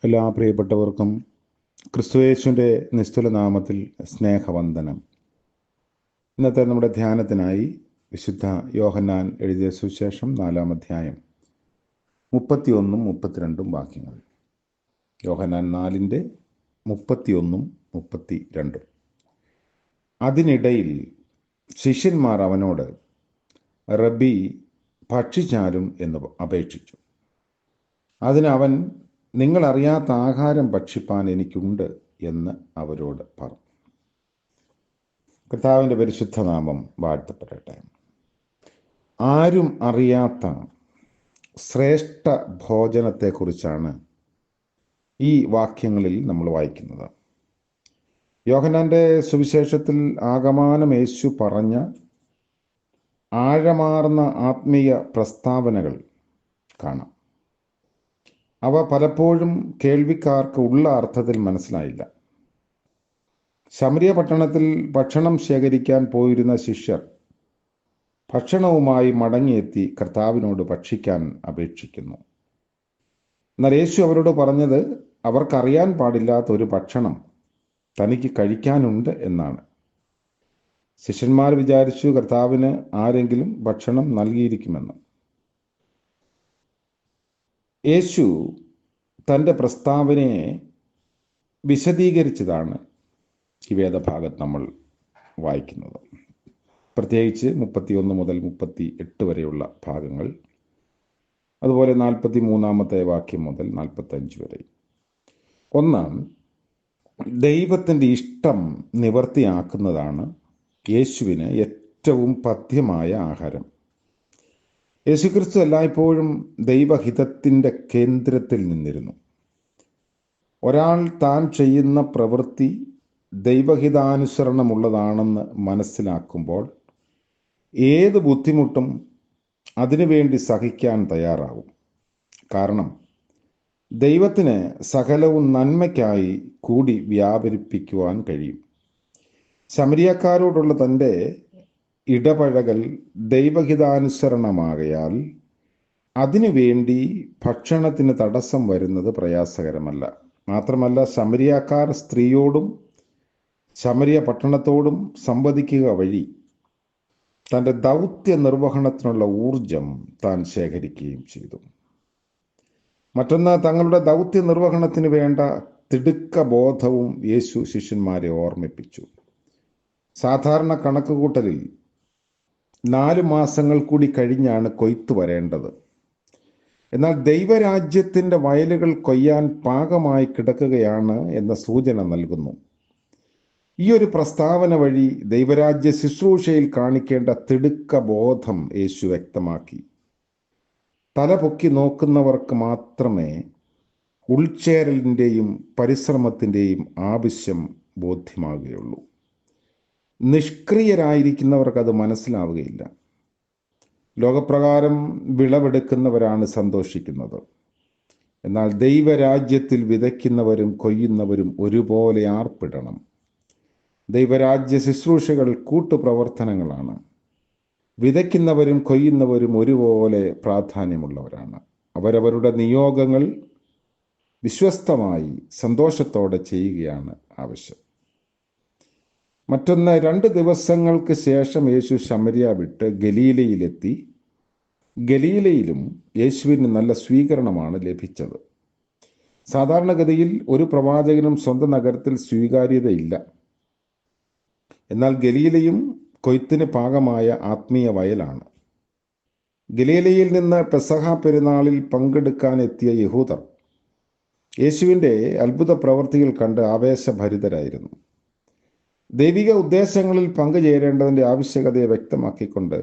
എല്ലാ പ്രിയപ്പെട്ടവർക്കും ക്രിസ്തുയേശുവിൻ്റെ നിസ്തുല നാമത്തിൽ സ്നേഹവന്ദനം. ഇന്നത്തെ നമ്മുടെ ധ്യാനത്തിനായി വിശുദ്ധ യോഹന്നാൻ എഴുതിയ സുവിശേഷം 4-ാം അധ്യായം 31 32 വാക്യങ്ങൾ. യോഹന്നാൻ 4:31-32. അതിനിടയിൽ ശിഷ്യന്മാർ അവനോട്, റബ്ബി, ഭക്ഷിച്ചാലും എന്ന് അപേക്ഷിച്ചു. അതിനവൻ, നിങ്ങൾ അറിയാത്ത ആഹാരം ഭക്ഷിപ്പാൻ എനിക്കുണ്ട് എന്ന് അവരോട് പറഞ്ഞു. കർത്താവിൻ്റെ പരിശുദ്ധ നാമം വാഴ്ത്തപ്പെടട്ടെ. ആരും അറിയാത്ത ശ്രേഷ്ഠ ഭോജനത്തെക്കുറിച്ചാണ് ഈ വാക്യങ്ങളിൽ നമ്മൾ വായിക്കുന്നത്. യോഹന്നാൻ്റെ സുവിശേഷത്തിൽ ആകമാനം യേശു പറഞ്ഞ ആഴമാർന്ന ആത്മീയ പ്രസ്താവനകൾ കാണാം. അവ പലപ്പോഴും കേൾവിക്കാർക്ക് ഉള്ള അർത്ഥത്തിൽ മനസ്സിലായില്ല. ശമരിയ പട്ടണത്തിൽ ഭക്ഷണം ശേഖരിക്കാൻ പോയിരുന്ന ശിഷ്യർ ഭക്ഷണവുമായി മടങ്ങിയെത്തി കർത്താവിനോട് ഭക്ഷിക്കാൻ അപേക്ഷിക്കുന്നു. എന്നാൽ യേശു അവരോട് പറഞ്ഞത് അവർക്കറിയാൻ പാടില്ലാത്ത ഒരു ഭക്ഷണം തനിക്ക് കഴിക്കാനുണ്ട് എന്നാണ്. ശിഷ്യന്മാർ വിചാരിച്ചു കർത്താവിന് ആരെങ്കിലും ഭക്ഷണം നൽകിയിരിക്കുമെന്ന്. യേശു തൻ്റെ പ്രസ്താവനയെ വിശദീകരിച്ചതാണ് ഈ വേദഭാഗത്ത് നമ്മൾ വായിക്കുന്നത്. പ്രത്യേകിച്ച് 31 മുതൽ 38 വരെയുള്ള ഭാഗങ്ങൾ, അതുപോലെ 43-ാമത്തെ വാക്യം മുതൽ 45 വരെ. ഒന്നാം, ദൈവത്തിൻ്റെ ഇഷ്ടം നിവർത്തിയാക്കുന്നതാണ് യേശുവിന് ഏറ്റവും പഥ്യമായ ആഹാരം. യേശുക്രിസ്തു എല്ലായ്പ്പോഴും ദൈവഹിതത്തിൻ്റെ കേന്ദ്രത്തിൽ നിന്നിരുന്നു. ഒരാൾ താൻ ചെയ്യുന്ന പ്രവൃത്തി ദൈവഹിതാനുസരണമുള്ളതാണെന്ന് മനസ്സിലാക്കുമ്പോൾ ഏത് ബുദ്ധിമുട്ടും അതിനുവേണ്ടി സഹിക്കാൻ തയ്യാറാവും. കാരണം ദൈവത്തിന് സകലവും നന്മയ്ക്കായി കൂടി വ്യാപരിപ്പിക്കുവാൻ കഴിയും. ശമരിയക്കാരോടുള്ള തൻ്റെ ഇടപഴകൽ ദൈവഹിതാനുസരണമാകയാൽ അതിനുവേണ്ടി ഭക്ഷണത്തിന് തടസ്സം വരുന്നത് പ്രയാസകരമല്ല. മാത്രമല്ല, ശമരിയക്കാർ സ്ത്രീയോടും ശമരിയ പട്ടണത്തോടും സംവദിക്കുക വഴി തൻ്റെ ദൗത്യ നിർവഹണത്തിനുള്ള ഊർജം താൻ ശേഖരിക്കുകയും ചെയ്തു. മറ്റൊന്ന്, തങ്ങളുടെ ദൗത്യ നിർവഹണത്തിന് വേണ്ട തിടുക്കബോധവും യേശു ശിഷ്യന്മാരെ ഓർമ്മിപ്പിച്ചു. സാധാരണ കണക്കുകൂട്ടലിൽ 4 മാസങ്ങൾ കൂടി കഴിഞ്ഞാണ് കൊയ്ത്ത് വരേണ്ടത്. എന്നാൽ ദൈവരാജ്യത്തിൻ്റെ വയലുകൾ കൊയ്യാൻ പാകമായി കിടക്കുകയാണ് എന്ന സൂചന നൽകുന്നു. ഈ ഒരു പ്രസ്താവന വഴി ദൈവരാജ്യ ശുശ്രൂഷയിൽ കാണിക്കേണ്ട തിടുക്കബോധം യേശു വ്യക്തമാക്കി. തല പൊക്കി നോക്കുന്നവർക്ക് മാത്രമേ ഉൾച്ചേരലിൻ്റെയും പരിശ്രമത്തിൻ്റെയും ആവശ്യം ബോധ്യമാകുകയുള്ളൂ. നിഷ്ക്രിയരായിരിക്കുന്നവർക്കത് മനസ്സിലാവുകയില്ല. ലോകപ്രകാരം വിളവെടുക്കുന്നവരാണ് സന്തോഷിക്കുന്നത്. എന്നാൽ ദൈവരാജ്യത്തിൽ വിതയ്ക്കുന്നവരും കൊയ്യുന്നവരും ഒരുപോലെ ആർപ്പിടണം. ദൈവരാജ്യ ശുശ്രൂഷകൾ കൂട്ടുപ്രവർത്തനങ്ങളാണ്. വിതയ്ക്കുന്നവരും കൊയ്യുന്നവരും ഒരുപോലെ പ്രാധാന്യമുള്ളവരാണ്. അവരവരുടെ നിയോഗങ്ങൾ വിശ്വസ്തമായി സന്തോഷത്തോടെ ചെയ്യുകയാണ് ആവശ്യം. മറ്റൊന്ന്, 2 ദിവസങ്ങൾക്ക് ശേഷം യേശു ശമരിയ വിട്ട് ഗലീലയിലെത്തി. ഗലീലയിലും യേശുവിന് നല്ല സ്വീകരണമാണ് ലഭിച്ചത്. സാധാരണഗതിയിൽ ഒരു പ്രവാചകനും സ്വന്തം നഗരത്തിൽ സ്വീകാര്യതയില്ല. എന്നാൽ ഗലീലയും കൊയ്ത്തിന് പാകമായ ആത്മീയ വയലാണ്. ഗലീലയിൽ നിന്ന് പെസഹ പെരുന്നാളിൽ പങ്കെടുക്കാനെത്തിയ യഹൂദർ യേശുവിൻ്റെ അത്ഭുത പ്രവൃത്തികൾ കണ്ട് ആവേശഭരിതരായിരുന്നു. ദൈവിക ഉദ്ദേശങ്ങളിൽ പങ്കുചേരേണ്ടതിൻ്റെ ആവശ്യകതയെ വ്യക്തമാക്കിക്കൊണ്ട്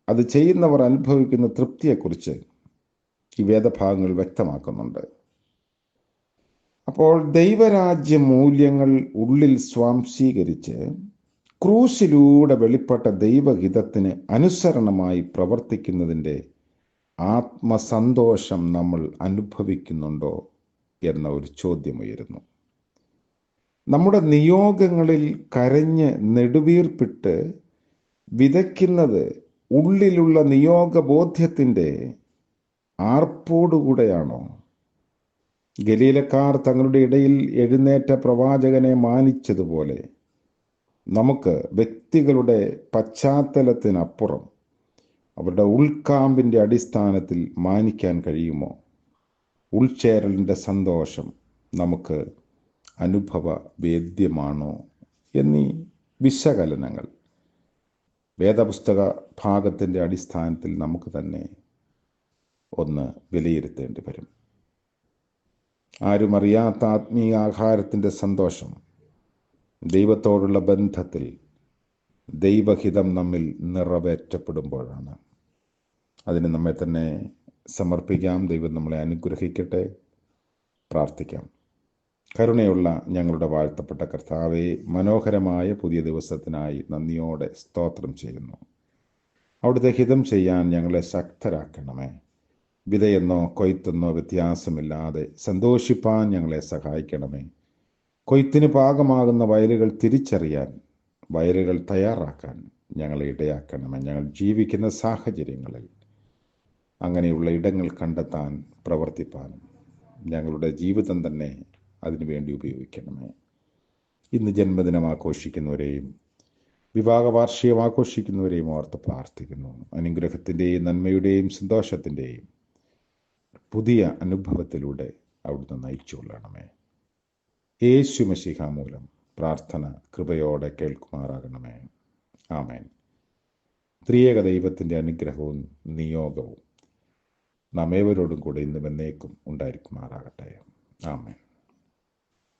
അത് ചെയ്യുന്നവർ അനുഭവിക്കുന്ന തൃപ്തിയെക്കുറിച്ച് ഈ വേദഭാഗങ്ങൾ വ്യക്തമാക്കുന്നുണ്ട്. അപ്പോൾ ദൈവരാജ്യ മൂല്യങ്ങൾ ഉള്ളിൽ സ്വാംശീകരിച്ച് ക്രൂശിലൂടെ വെളിപ്പെട്ട ദൈവഹിതത്തിന് അനുസരണമായി പ്രവർത്തിക്കുന്നതിൻ്റെ ആത്മസന്തോഷം നമ്മൾ അനുഭവിക്കുന്നുണ്ടോ എന്ന ഒരു ചോദ്യമുയരുന്നു. നമ്മുടെ നിയോഗങ്ങളിൽ കരഞ്ഞ് നെടുവീർപ്പിട്ട് വിതയ്ക്കുന്നത് ഉള്ളിലുള്ള നിയോഗബോധ്യത്തിൻ്റെ ആർപ്പോടുകൂടെയാണോ? ഗലീലക്കാർ തങ്ങളുടെ ഇടയിൽ എഴുന്നേറ്റ പ്രവാചകനെ മാനിച്ചതുപോലെ നമുക്ക് വ്യക്തികളുടെ പശ്ചാത്തലത്തിനപ്പുറം അവരുടെ ഉൾക്കാമ്പിൻ്റെ അടിസ്ഥാനത്തിൽ മാനിക്കാൻ കഴിയുമോ? ഉൾച്ചേരലിൻ്റെ സന്തോഷം നമുക്ക് അനുഭവ വേദ്യമാണോ എന്നീ വിശകലനങ്ങൾ വേദപുസ്തക ഭാഗത്തിൻ്റെ അടിസ്ഥാനത്തിൽ നമുക്ക് തന്നെ ഒന്ന് വിലയിരുത്തേണ്ടി വരും. ആരും അറിയാത്ത ആത്മീയ ആഹാരത്തിൻ്റെ സന്തോഷം ദൈവത്തോടുള്ള ബന്ധത്തിൽ ദൈവഹിതം നമ്മിൽ നിറവേറ്റപ്പെടുമ്പോഴാണ്. അതിന് നമ്മെ തന്നെ സമർപ്പിക്കാം. ദൈവം നമ്മളെ അനുഗ്രഹിക്കട്ടെ. പ്രാർത്ഥിക്കാം. കരുണയുള്ള ഞങ്ങളുടെ വാഴ്ത്തപ്പെട്ട കർത്താവേ, മനോഹരമായ പുതിയ ദിവസത്തിനായി നന്ദിയോടെ സ്തോത്രം ചെയ്യുന്നു. അവിടുത്തെ ഹിതം ചെയ്യാൻ ഞങ്ങളെ ശക്തരാക്കണമേ. വിതയെന്നോ കൊയ്ത്തെന്നോ വ്യത്യാസമില്ലാതെ സന്തോഷിപ്പാൻ ഞങ്ങളെ സഹായിക്കണമേ. കൊയ്ത്തിന് പാകമാകുന്ന വയലുകൾ തിരിച്ചറിയാൻ, വയലുകൾ തയ്യാറാക്കാൻ ഞങ്ങളെ ഇടയാക്കണമേ. ഞങ്ങൾ ജീവിക്കുന്ന സാഹചര്യങ്ങളിൽ അങ്ങനെയുള്ള ഇടങ്ങൾ കണ്ടെത്താൻ, പ്രവർത്തിപ്പാനും ഞങ്ങളുടെ ജീവിതം തന്നെ അതിനുവേണ്ടി ഉപയോഗിക്കണമേ. ഇന്ന് ജന്മദിനം ആഘോഷിക്കുന്നവരെയും വിവാഹ വാർഷികം ആഘോഷിക്കുന്നവരെയും ഓർത്ത് പ്രാർത്ഥിക്കുന്നു. അനുഗ്രഹത്തിൻ്റെയും നന്മയുടെയും സന്തോഷത്തിൻ്റെയും പുതിയ അനുഭവത്തിലൂടെ അവിടുന്ന് നയിച്ചുകൊള്ളണമേ. യേശു മശീഹ മൂലം പ്രാർത്ഥന കൃപയോടെ കേൾക്കുമാറാകണമേ. ആമേൻ. ത്രിയേക ദൈവത്തിൻ്റെ അനുഗ്രഹവും നിയോഗവും നാം ഏവരോടും കൂടെ ഇന്നും എന്നേക്കും ഉണ്ടായിരിക്കുമാറാകട്ടെ. ആമേൻ.